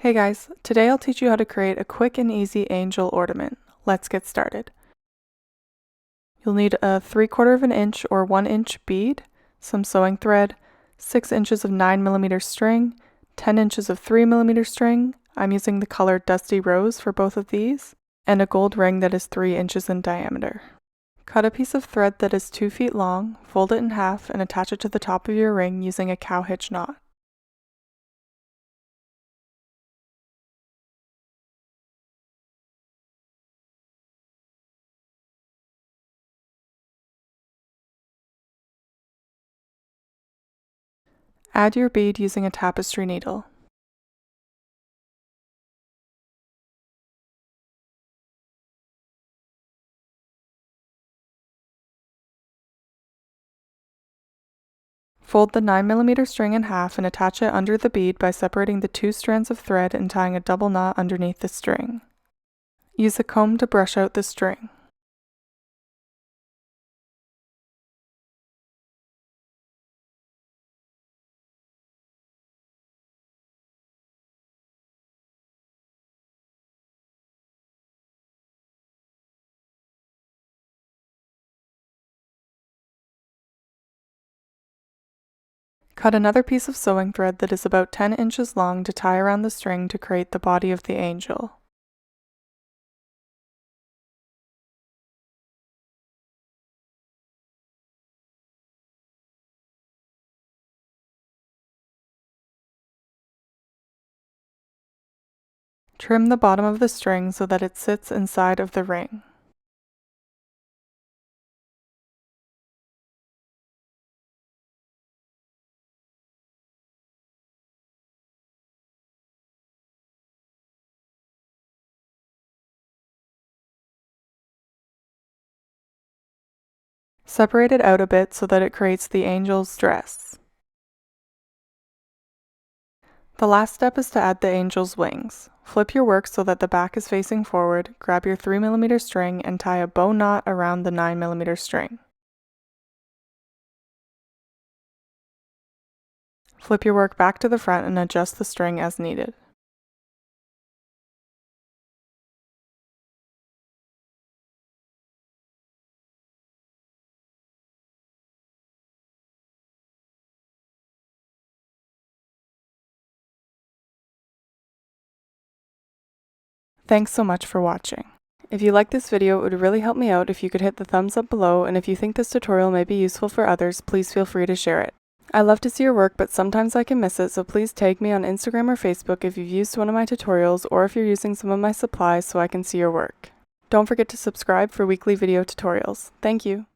Hey guys, today I'll teach you how to create a quick and easy angel ornament. Let's get started. You'll need a 3/4 of an inch or 1 inch bead, some sewing thread, 6 inches of 9mm string, 10 inches of 3mm string, I'm using the color Dusty Rose for both of these, and a gold ring that is 3 inches in diameter. Cut a piece of thread that is 2 feet long, fold it in half, and attach it to the top of your ring using a cow hitch knot. Add your bead using a tapestry needle. Fold the 9mm string in half and attach it under the bead by separating the 2 strands of thread and tying a double knot underneath the string. Use a comb to brush out the string. Cut another piece of sewing thread that is about 10 inches long to tie around the string to create the body of the angel. Trim the bottom of the string so that it sits inside of the ring. Separate it out a bit so that it creates the angel's dress. The last step is to add the angel's wings. Flip your work so that the back is facing forward, grab your 3mm string and tie a bow knot around the 9mm string. Flip your work back to the front and adjust the string as needed. Thanks so much for watching. If you like this video, it would really help me out if you could hit the thumbs up below, and if you think this tutorial may be useful for others, please feel free to share it. I love to see your work, but sometimes I can miss it, so please tag me on Instagram or Facebook if you've used one of my tutorials or if you're using some of my supplies so I can see your work. Don't forget to subscribe for weekly video tutorials. Thank you.